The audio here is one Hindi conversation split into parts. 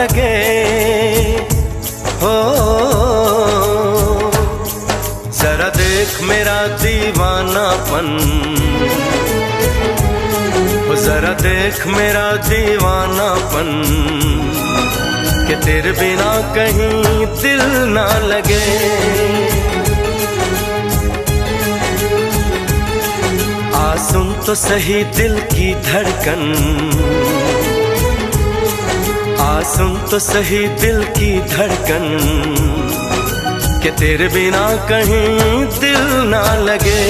लगे। हो जरा देख मेरा दीवानापन, हो जरा देख मेरा दीवानापन, कि तेरे बिना कहीं दिल ना लगे। आ सुन तो सही दिल की धड़कन, आ सुन तो सही दिल की धड़कन, कि तेरे बिना कहीं दिल ना लगे।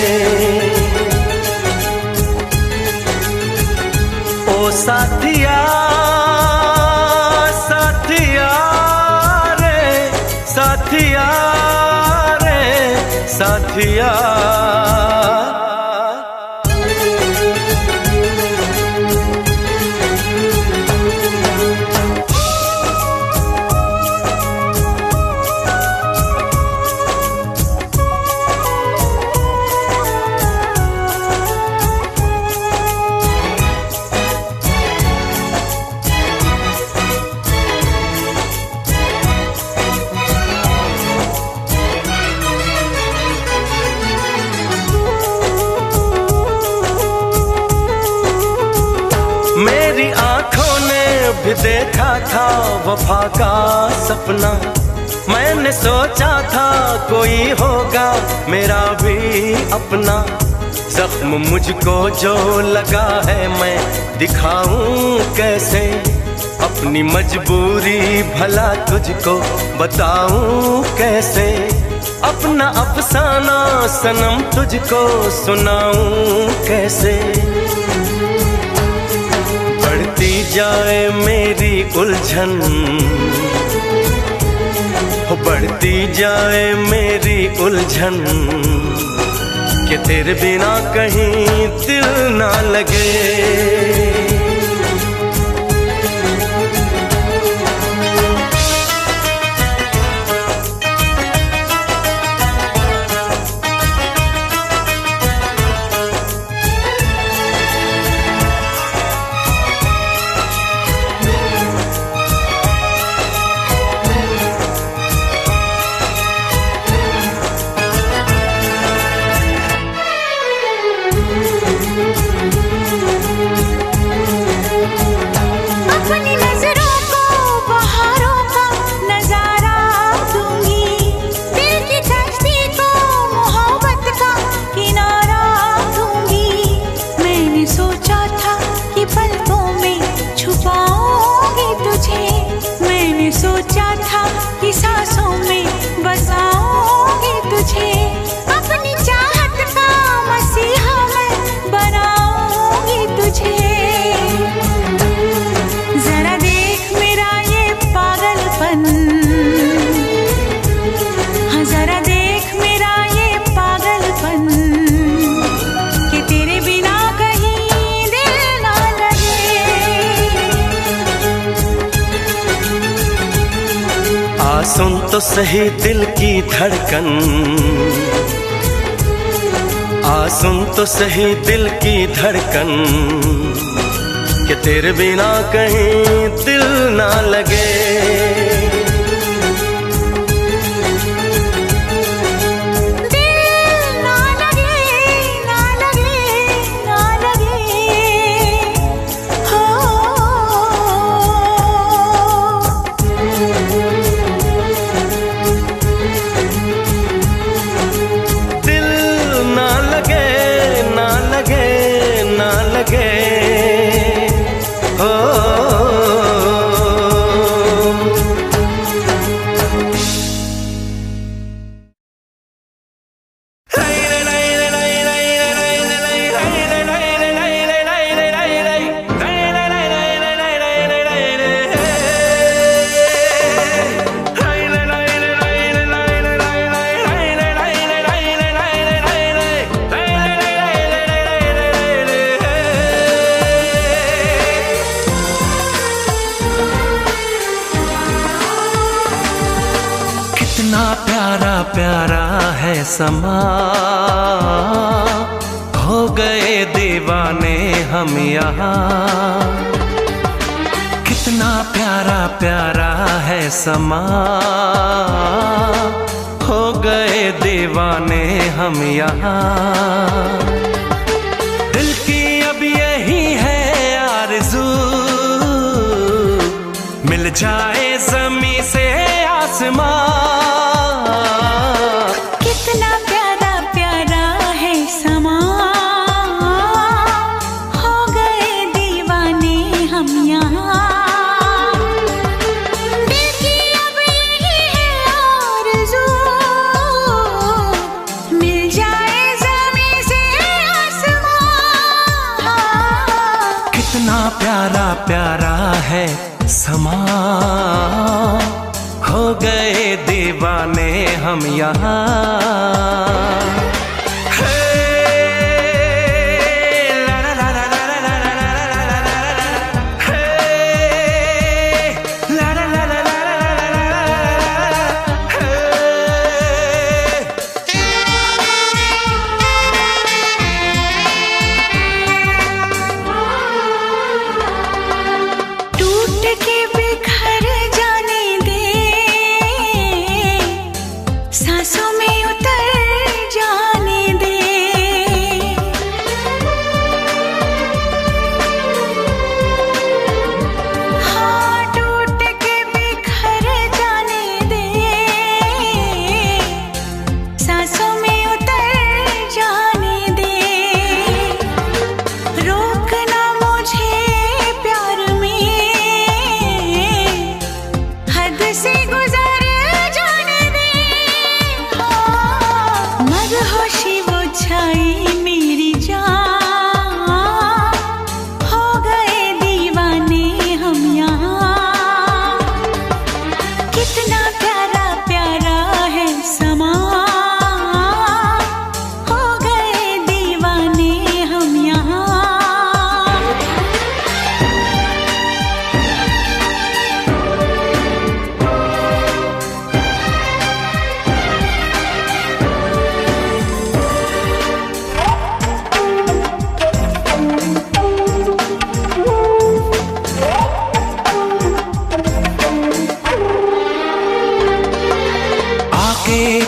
ओ साथिया साथिया रे, साथिया रे साथिया। मेरी आंखों ने भी देखा था वफा का सपना, मैंने सोचा था कोई होगा मेरा भी अपना। जख्म मुझको जो लगा है मैं दिखाऊं कैसे, अपनी मजबूरी भला तुझको बताऊं कैसे। अपना अफसाना सनम तुझको सुनाऊं कैसे। बढ़ती जाए मेरी उलझन, हो बढ़ती जाए मेरी उलझन, कि तेरे बिना कहीं दिल ना लगे। सोचा था कि सांसों में बसाऊंगी तुझे, अपनी चाहत का मसीहा मैं बनाऊंगी तुझे। जरा देख मेरा ये पागलपन, हाँ जरा देख मेरा ये पागलपन, कि तेरे बिना कहीं दिल ना लगे। आ सुन तो सही दिल की धड़कन, आ सुन तो सही दिल की धड़कन, कि तेरे बिना कहीं दिल ना लगे। प्यारा प्यारा है समा, हो गए दीवाने हम यहाँ। कितना प्यारा प्यारा है समा, हो गए दीवाने हम यहाँ। दिल की अब यही है आरज़ू, मिल जाए ज़मीं से आसमां। कितना प्यारा प्यारा है समा, हो गए दीवाने हम यहाँ। दिल की अब यही है आरज़ू, मिल जाए ज़मीं से आसमां। कितना प्यारा प्यारा है समा, हो गए दीवाने हम यहाँ।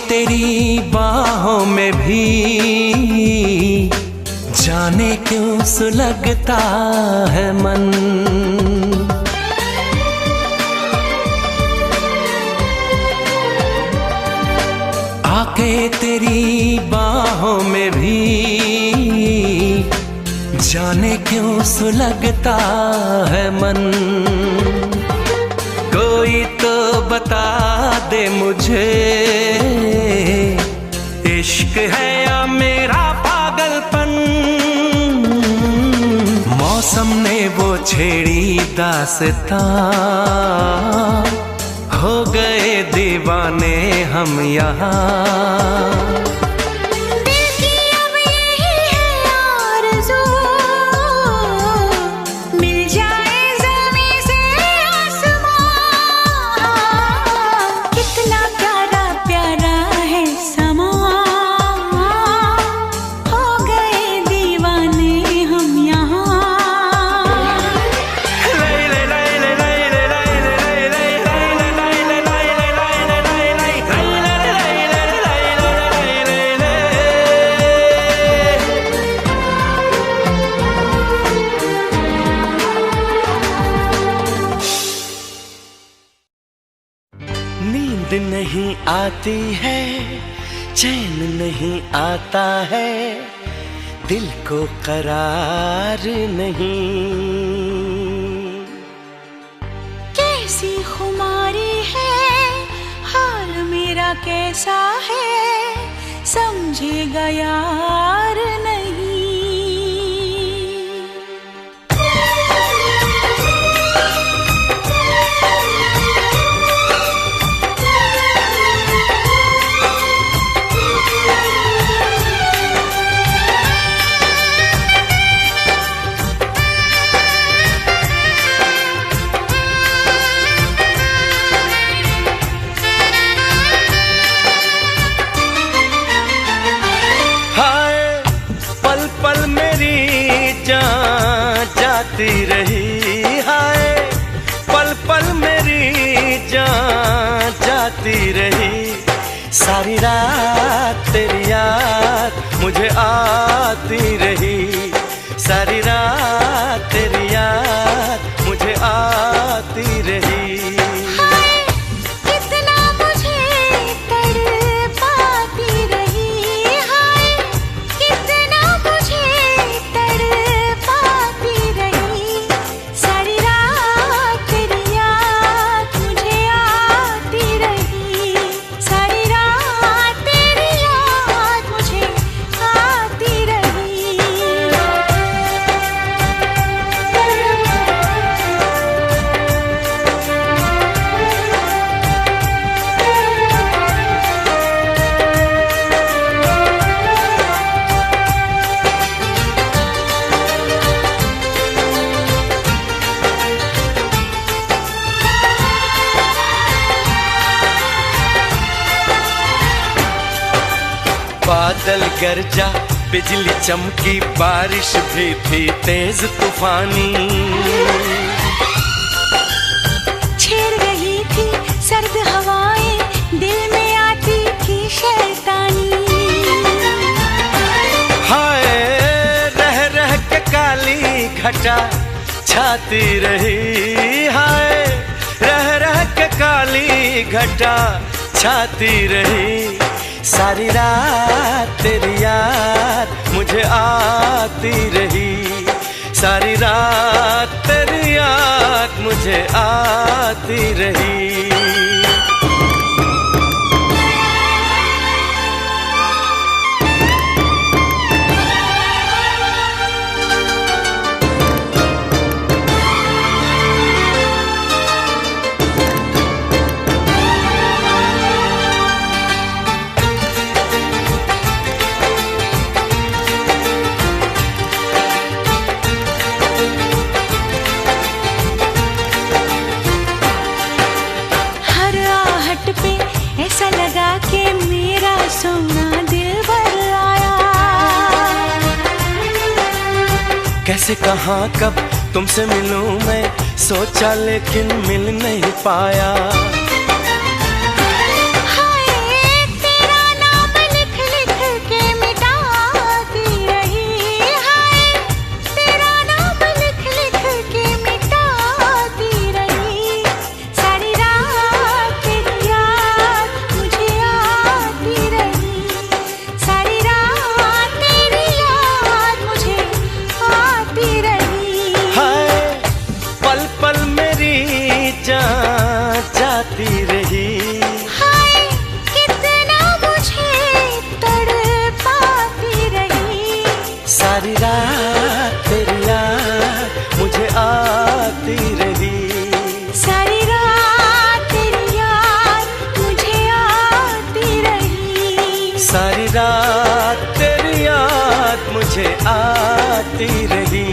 तेरी बाहों में भी जाने क्यों सुलगता है मन। आके तेरी बाहों में भी जाने क्यों सुलगता है मन। कोई तो बता दे मुझे, इश्क है या मेरा पागलपन। मौसम ने वो छेड़ी दास्तां, हो गए दीवाने हम यहाँ। नींद नहीं आती है, चैन नहीं आता है, दिल को करार नहीं। कैसी खुमारी है, हाल मेरा कैसा है, समझेगा यार नहीं। जाती रही हाय, पल पल जान जाती रही। सारी रात तेरी याद मुझे आती रही। सारी रात तेरी याद मुझे आती रही। बादल गरजा, बिजली चमकी, बारिश भी थी तेज तूफानी। छेड़ रही थी सर्द हवाएं, दिल में आती थी शैतानी। हाय रह रह के काली घटा छाती रही। हाय रह रह के काली घटा छाती रही। सारी रात तेरी याद मुझे आती रही। सारी रात तेरी याद मुझे आती रही। ऐसा लगा कि मेरा सोना दिल भर आया। कैसे कहाँ कब तुमसे मिलूं मैं, सोचा लेकिन मिल नहीं पाया। जाती रही। हाय कितना मुझे तड़पाती रही। सारी रात तेरी याद मुझे आती रही। सारी रात तेरी याद मुझे आती रही। सारी रात तेरी याद मुझे आती रही।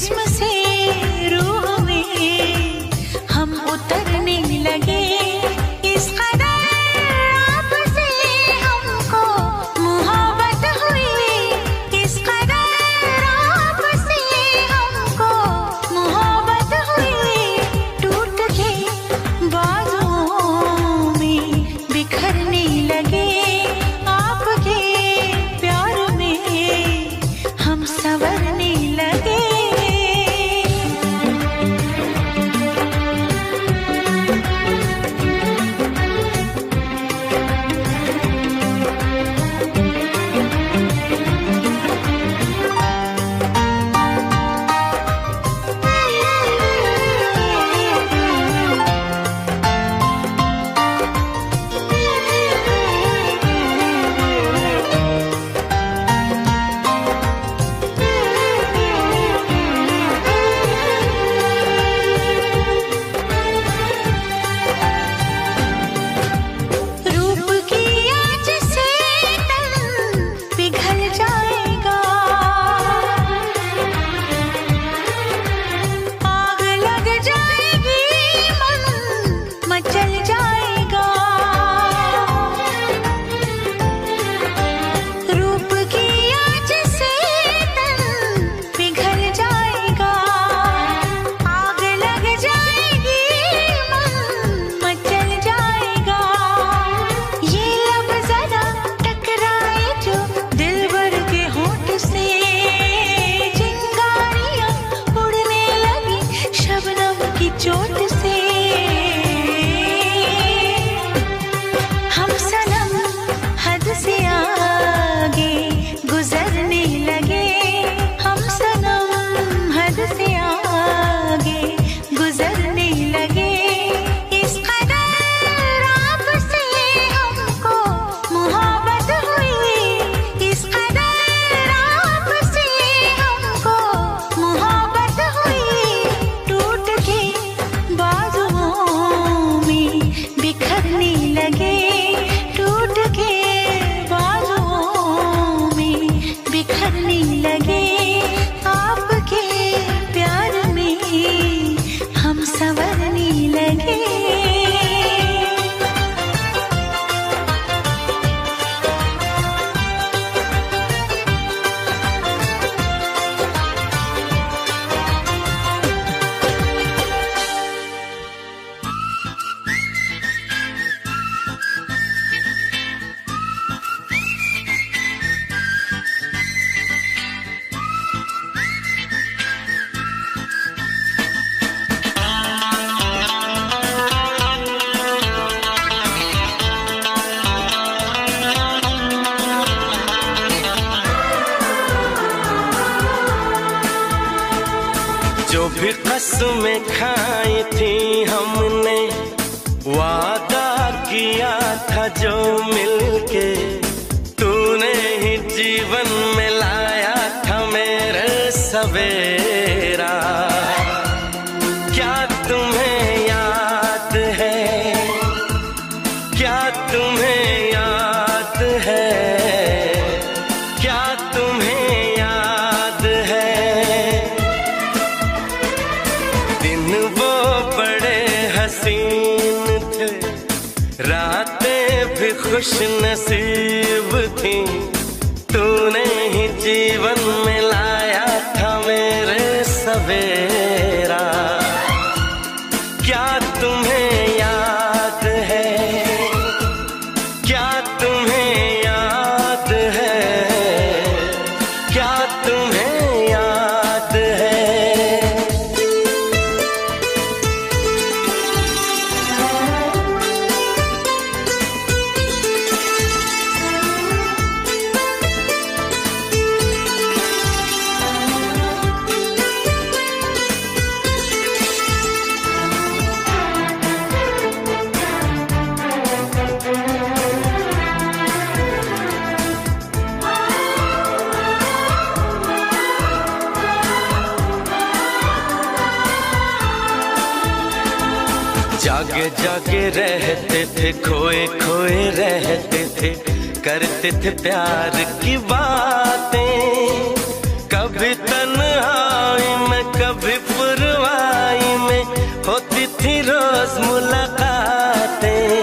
जिस्म से रूह में हम उतरने लगे। इस कदर आपसे हमको मोहब्बत हुई, इस कदर आपसे हमको मोहब्बत हुई। टूट के बाजुओं में बिखरने लगे, आपके प्यार में हम संवरने लगे। रूप की आँच से तन पिघल जाएगा, आग लग जाएगी, मन मचल जाएगा। रूप की आँच से तन पिघल जाएगा, आग लग जाएगी, मन मचल जाएगा। ये लब जरा टकराए जो दिलबर के होंठ से, चिंगारियां उड़ने लगी शबनम की चोट से। हम सनम हद से आगे गुजरने लगे, हम सनम हद से आगे गुजरने लगे। इस कदर आपसे हमको मोहब्बत हुई, इस कदर आपसे हमको मोहब्बत हुई। टूट के बाजुओं में बिखरने लगे, टूट के बाजुओं में बिखरने लगे। आपके प्यार में हम संवरने लगे। जो भी कसमें खाई थी हमने, वादा किया था जो मिलके, तूने ही जीवन में लाया था मेरे सवेरा। क्या तुम्हें याद है, क्या तुम्हें याद है, क्या तुम्हें याद है। दिन वो बड़े हसीन थे, रातें भी खुश नसीब थी, तूने ही जीवन में लाया था मेरे सवेरा। क्या तुम्हें याद है, क्या तुम्हें याद है, क्या तुम्हें याद है। जागे जागे रहते थे, खोए खोए रहते थे, करते थे प्यार की बातें। कभी तन्हाई में रोज मुलाकातें,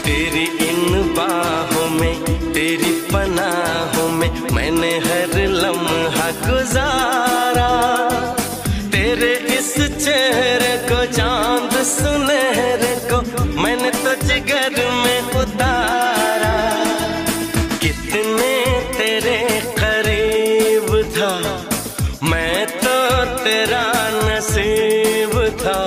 तेरी इन बाहों में, तेरी पनाहों में मैंने हर लम्हा गुजारा। तेरे इस चेहरे को, चांद सुनहरे को मैंने तो जिगर में उतारा। कितने तेरे करीब था, मैं तो तेरा नसीब था।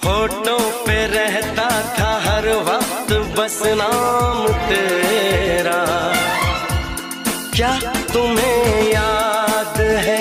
होठों पे रहता था हर वक्त बस नाम तेरा। क्या तुम्हें याद है?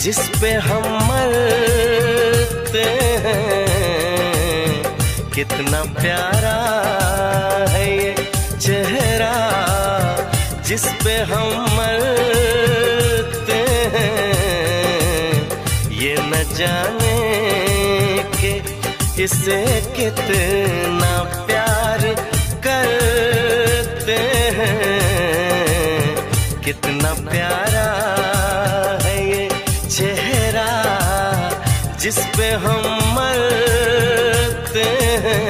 जिस पे हम मरते हैं। कितना प्यारा है ये चेहरा जिस पे हम मरते हैं। ये न जाने कि इसे कितना प्यार करते हैं। कितना प्यारा है ये चेहरा जिस पे हम मरते हैं।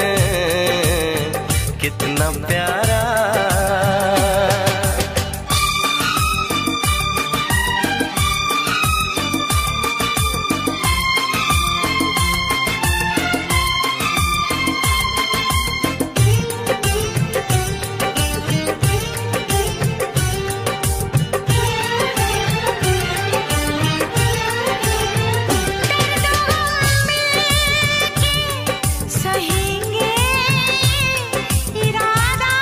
कितना प्यारा। सहेंगे इरादा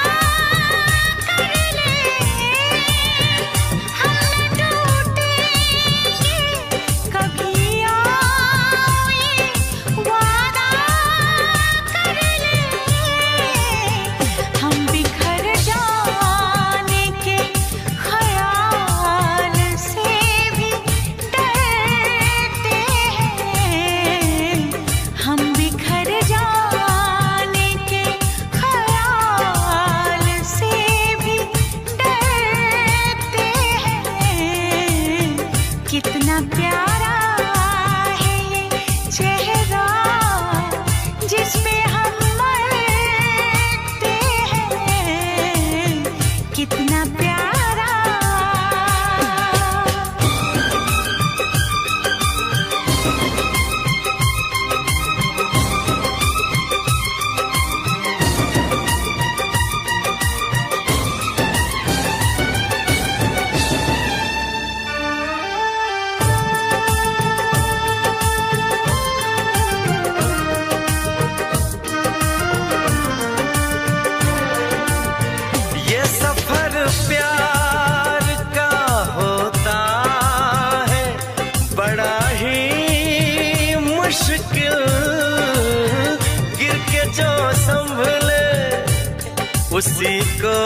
उसी को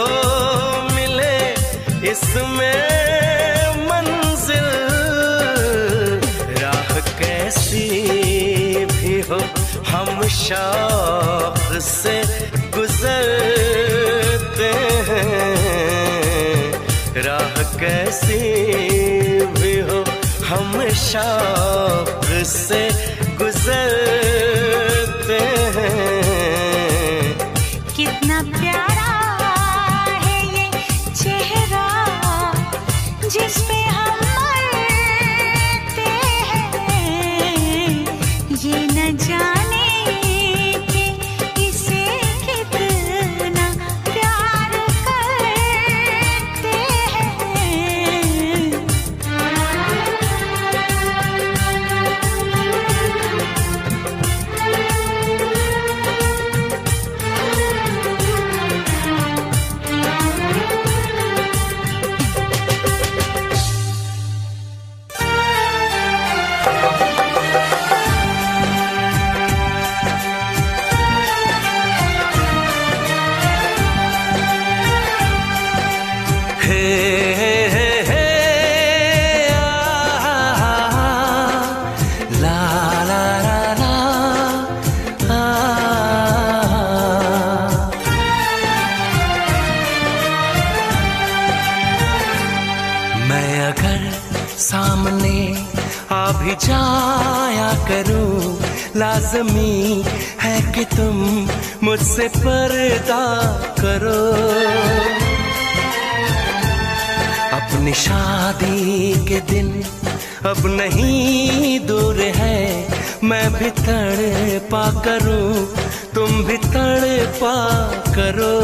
मिले इसमें मंजिल। राह कैसी भी हो हम शौक से गुजरते हैं। राह कैसी भी हो हम शौक से गुजरते हैं। कितना प्यारा है ये चेहरा जिस पे हम मरते हैं। ये न जाने कि इसे कितना प्यार करते हैं। सामने आ भी जाया करूं, लाज़मी है कि तुम मुझसे पर्दा करो। अपनी शादी के दिन अब नहीं दूर है, मैं भी तड़पा करूं, तुम भी तड़पा करो।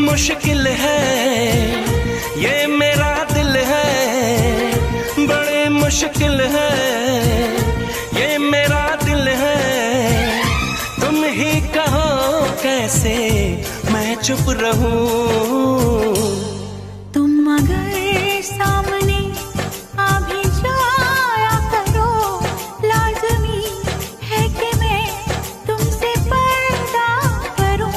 मुश्किल है ये मेरा दिल है, बड़े मुश्किल है ये मेरा दिल है। तुम ही कहो कैसे मैं चुप रहूं। तुम अगर सामने आ भी जाया करो, लाज़मी है कि मैं तुमसे पर्दा करूं।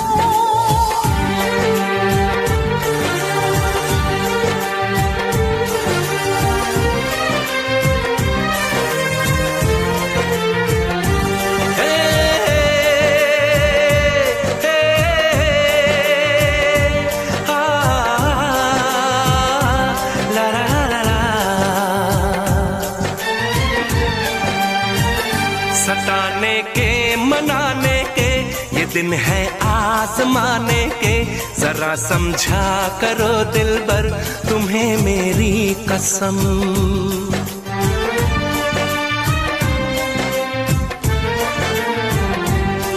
सताने के मनाने के ये दिन है आजमाने के, जरा समझा करो दिलबर तुम्हें मेरी कसम।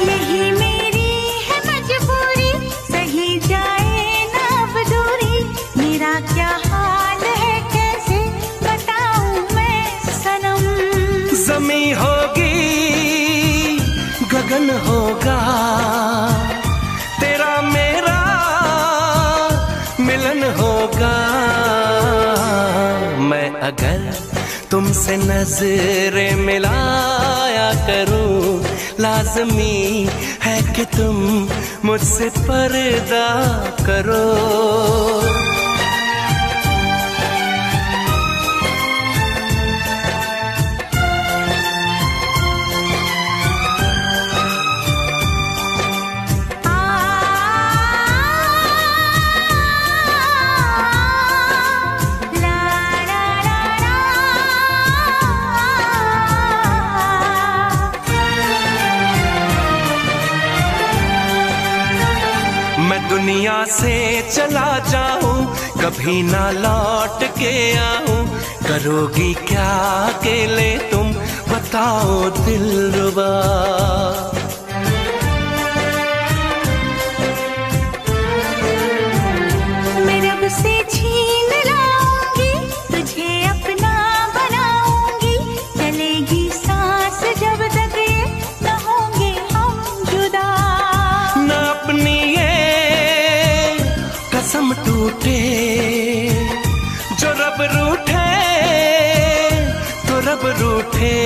यही मेरी है मजबूरी, सही जाए ना अब दूरी। मेरा क्या हाल है कैसे बताऊं मैं सनम। ज़मीं होगी गगन होगा, तेरा मेरा मिलन होगा। मैं अगर तुमसे नजरें मिलाया करूं, लाज़मी है कि तुम मुझसे पर्दा करो। दुनिया से चला जाऊं, कभी ना लौट के आऊं, करोगी क्या अकेले तुम बताओ दिलरुबा। मैं रब से छीन लाऊंगी, तुझे अपना बनाऊंगी, चलेगी सांस जब तक ये न होंगे हम जुदा। न अपनी ये कसम टूटे, जो रब रूठे तो रब रूठे।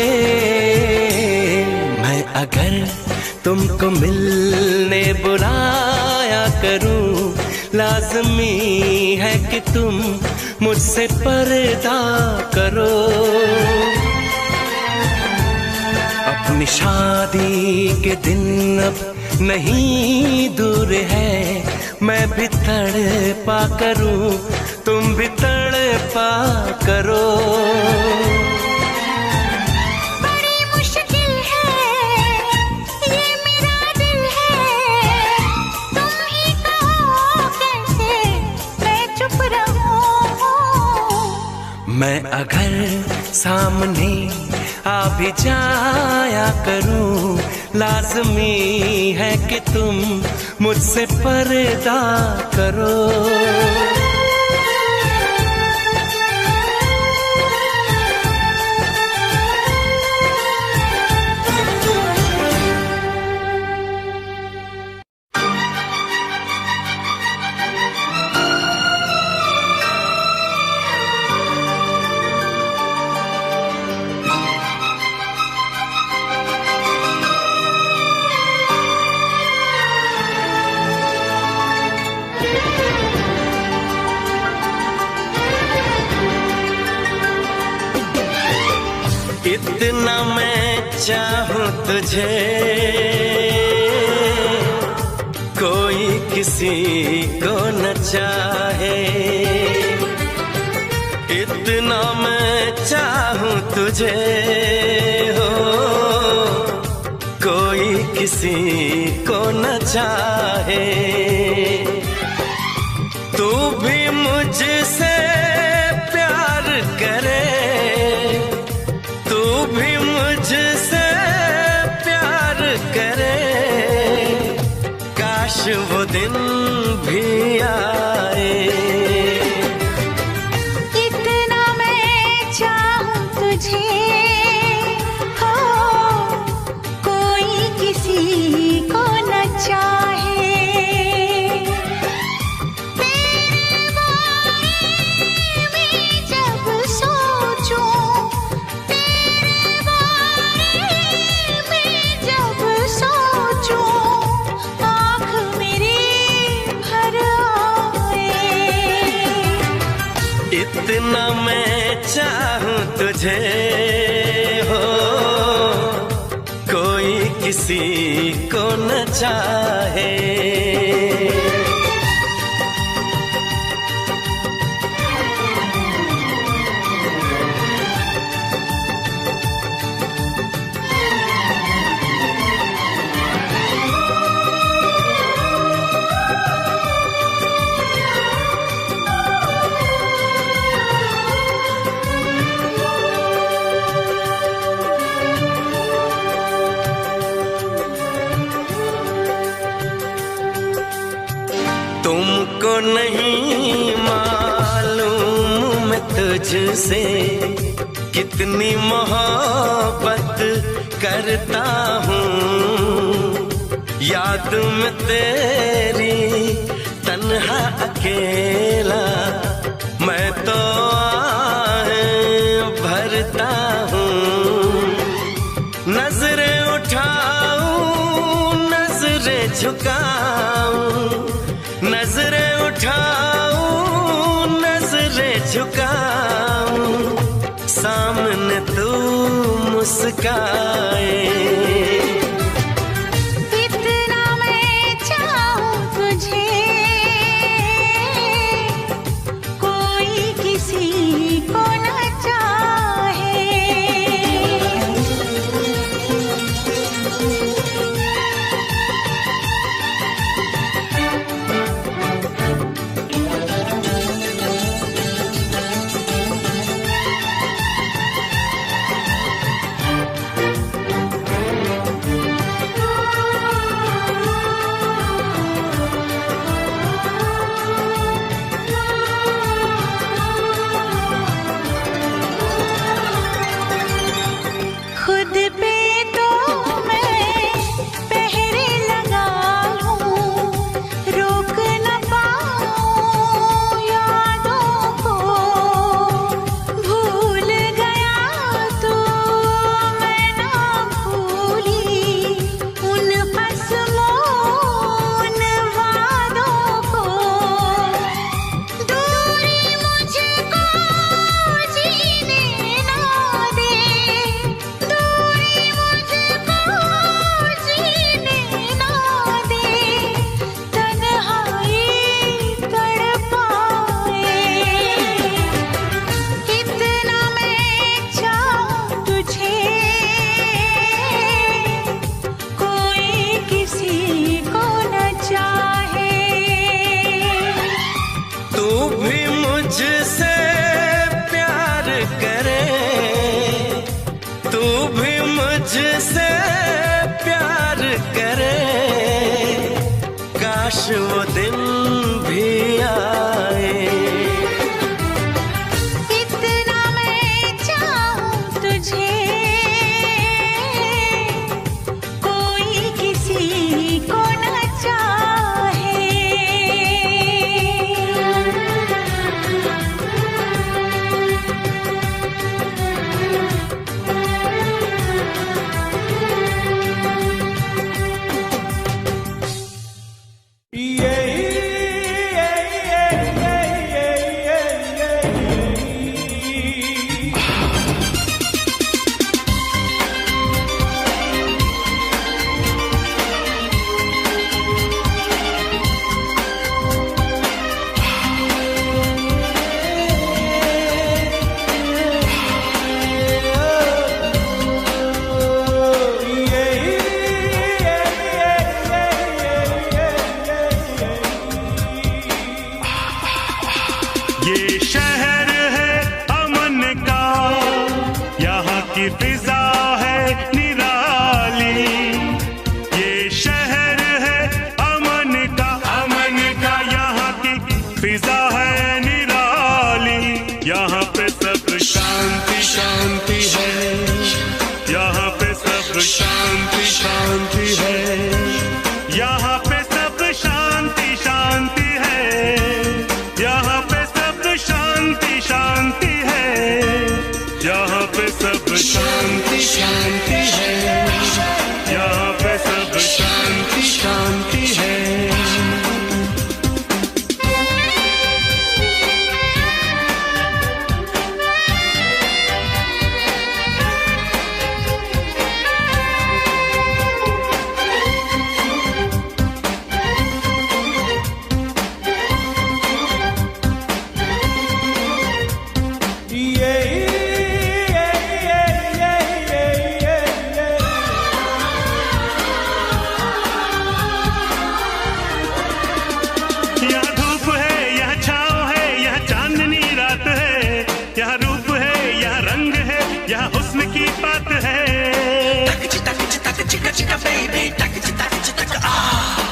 मैं अगर तुमको मिलने बुलाया करूं, लाज़मी है कि तुम मुझसे पर्दा करो। अपनी शादी के दिन अब नहीं दूर है, मैं भी तड़पा करूं, तुम भी तड़पा करो। बड़ी मुश्किल है ये मेरा दिल है, तुम ही कहो कैसे मैं चुप रहूं। मैं अगर सामने आ भी जाया करूं, लाज़मी है कि तुम मुझसे पर्दा करो। इतना मैं चाहूं तुझे, कोई किसी को न चाहे। इतना मैं चाहूं तुझे हो, कोई किसी को न चाहे। तू भी मुझसे प्यार करे, मुझसे प्यार करे, काश वो दिन भी आए। इतना मैं चाहूं तुझे हो, कोई किसी को न चाहे। तेरे बारे में जब सोचूं, इतना मैं चाहूं तुझे हो, कोई किसी को न चाहे। तुमको नहीं मालूम मैं तुझसे कितनी मोहब्बत करता हूँ। याद में तेरी तन्हा अकेला मैं तो आहें भरता हूँ। नजरें उठाऊं नजरें झुकाऊं, नजरें उठाऊं नजरें झुकाऊं, सामने तू मुस्काए। इतना मैं चाहूं तुझे, कोई किसी को न चाहे।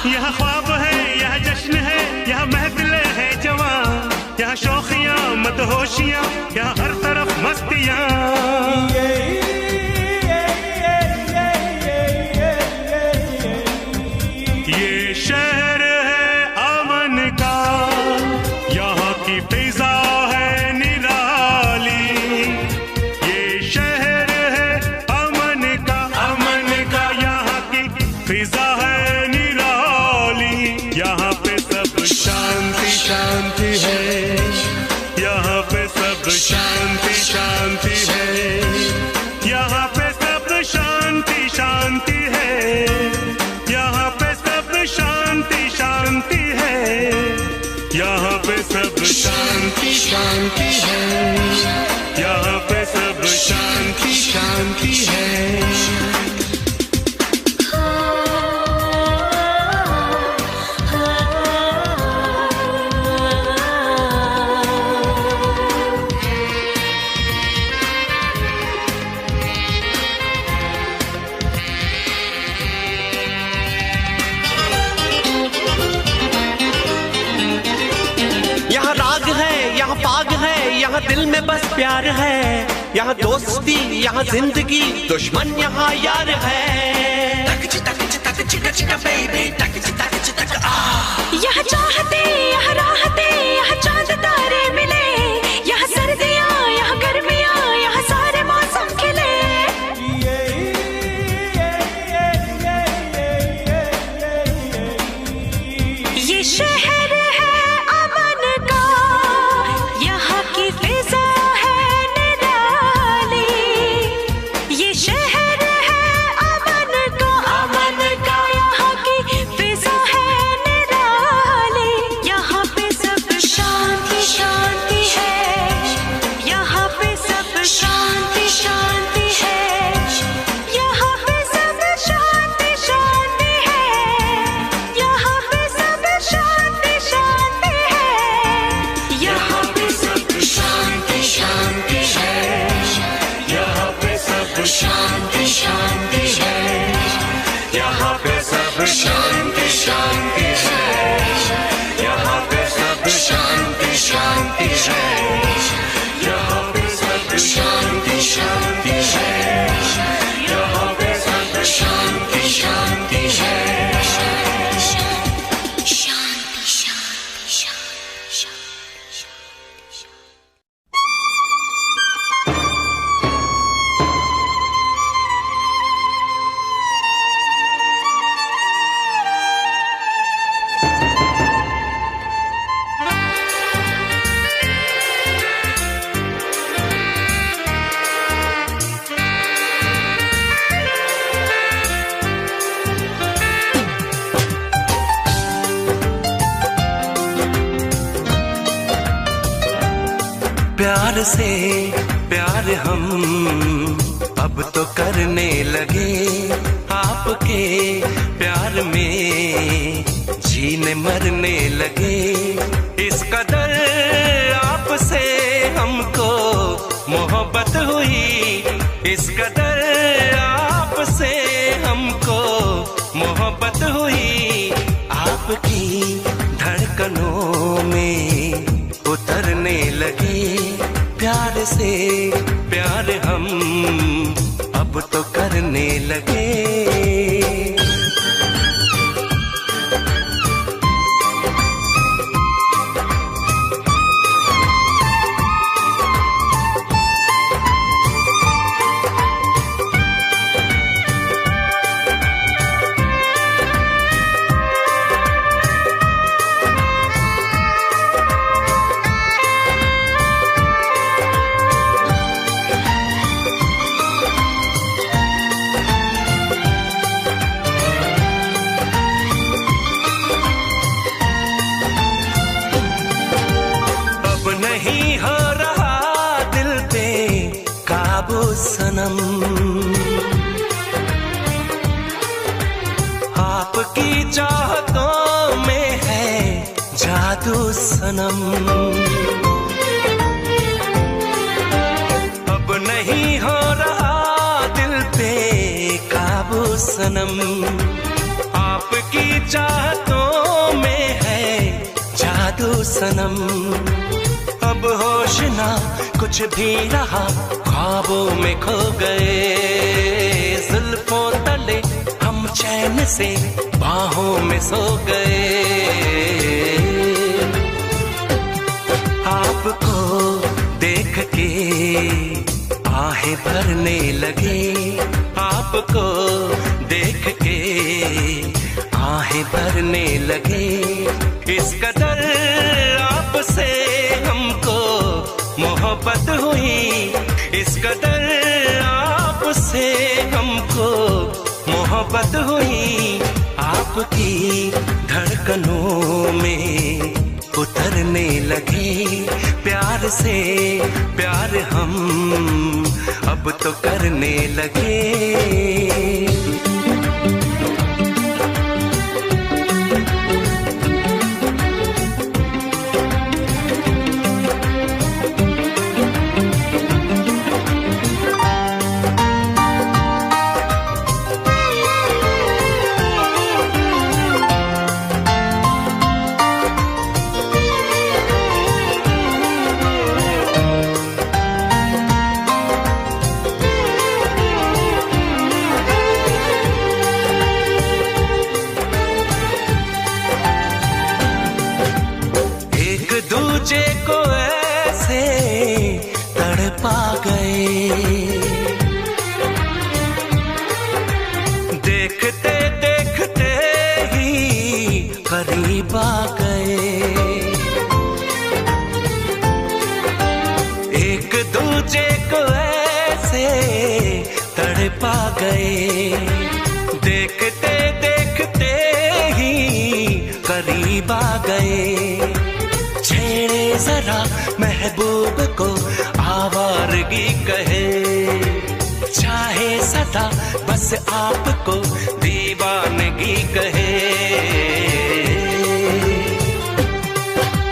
यहाँ ख्वाब है, यहाँ जश्न है, यहाँ महफिलें है जवां, यहाँ शौखियाँ मदहोशियाँ, यहाँ हर तरफ मस्तियाँ। ये शहर है अमन का, यहाँ की फिजा है निराली। ये शहर है अमन का, यहाँ की फिजा है निराली। यहाँ पे सब शांति शांति है, यहाँ पे सब शांति शांति है, यहाँ पे सब शांति शांति है, यहाँ पे सब शांति शांति है, यहाँ पे सब शांति शांति है, यहाँ पे सब शांति शांति है। यहाँ दिल में बस प्यार है, यहाँ दोस्ती, यहाँ जिंदगी, दुश्मन यहाँ यार है। यहाँ चाहते, यहाँ राहते, यहाँ चांद तारे मिले, यहाँ सर्दियाँ, यहाँ गर्मियाँ, यहाँ सारे मौसम खिले। ये शहर शांति शांति है, यहाँ पे सब शांति शांति है, यहाँ पे सब शांति शांति है, यहाँ पे सब शांति शांति है, यहाँ पे सब शांति शांति है। प्यार से प्यार हम अब तो करने लगे, आपके प्यार में जीने मरने लगे। इस कदर आपसे हमको मोहब्बत हुई, इस कदर आपसे हमको मोहब्बत हुई। आपकी धड़कनों में उतरने लगे, प्यार से प्यार हम अब तो करने लगे। सनम आपकी चाहतों में है जादू सनम। अब नहीं हो रहा दिल पे काबू सनम, आपकी चाहतों में है जादू सनम। अब होश ना कुछ भी रहा, ख्वाबों में खो गए, जुल्फों तले हम चैन से बाहों में सो गए। आपको देख के आहें भरने लगे, आपको देख के आहें भरने लगे। इस कदर आपसे हमको मोहब्बत हुई, इस कदर आपसे हमको मोहब्बत हुई। आपकी धड़कनों में उतरने लगे, प्यार से प्यार हम अब तो करने लगे। दूजे को ऐसे तड़पा गए, देखते देखते ही करीब आ गए। एक दूजे को ऐसे तड़पा गए, देखते देखते ही करीब आ गए। छेड़े जरा महबूब को आवारगी कहे, चाहे सदा बस आपको दीवानगी कहे।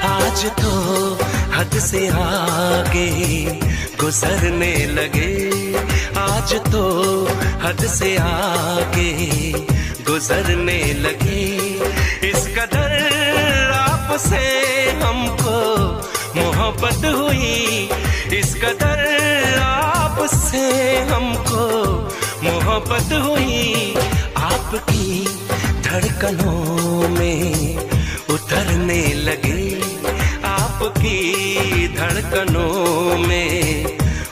आज तो हद से आगे गुजरने लगे, आज तो हद से आगे गुजरने लगे। इस कदर आपसे हमको मोहब्बत हुई, इस कदर आपसे हमको मोहब्बत हुई। आपकी धड़कनों में उतरने लगे, आपकी धड़कनों में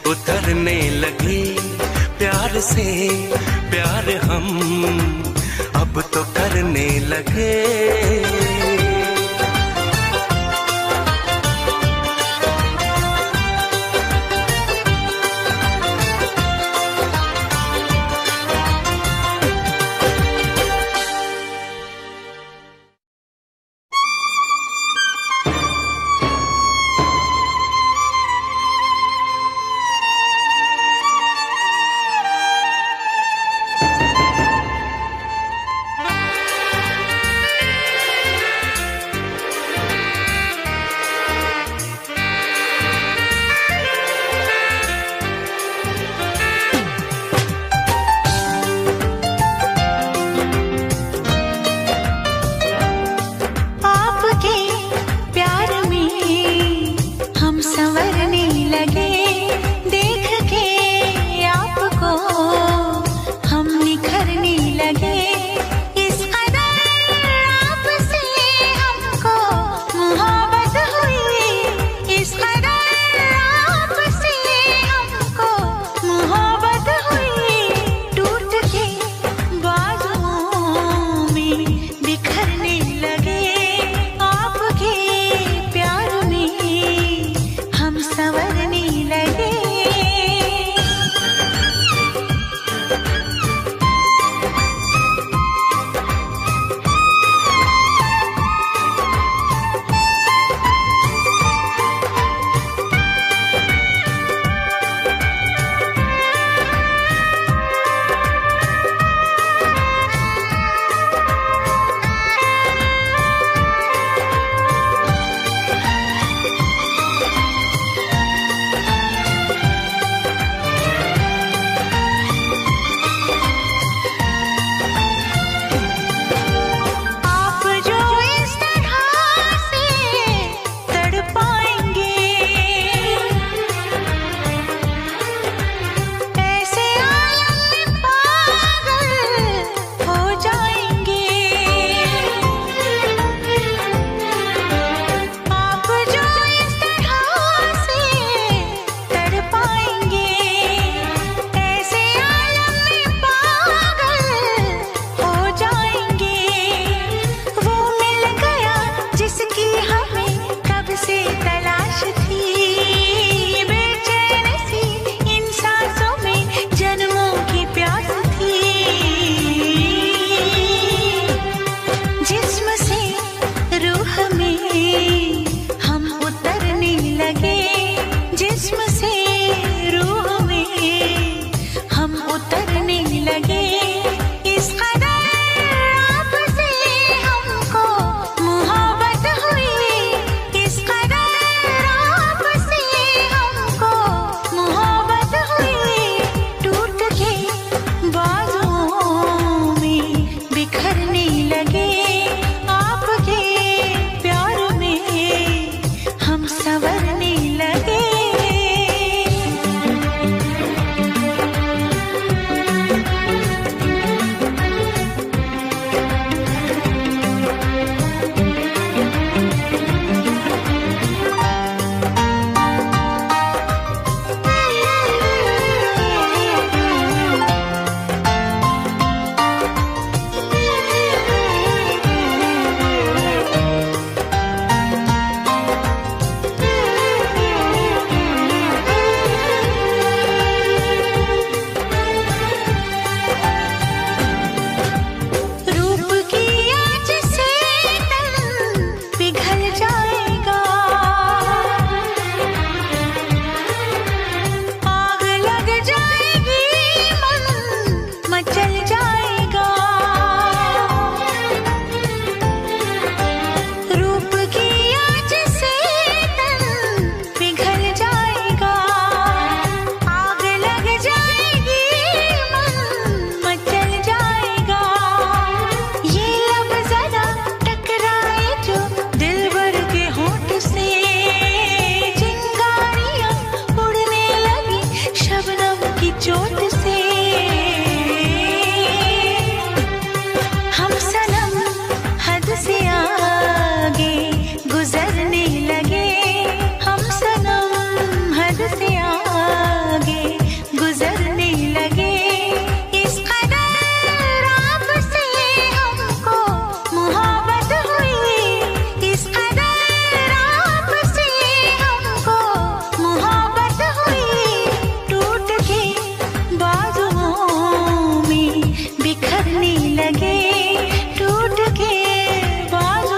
उतरने लगे। प्यार से प्यार हम अब तो करने लगे।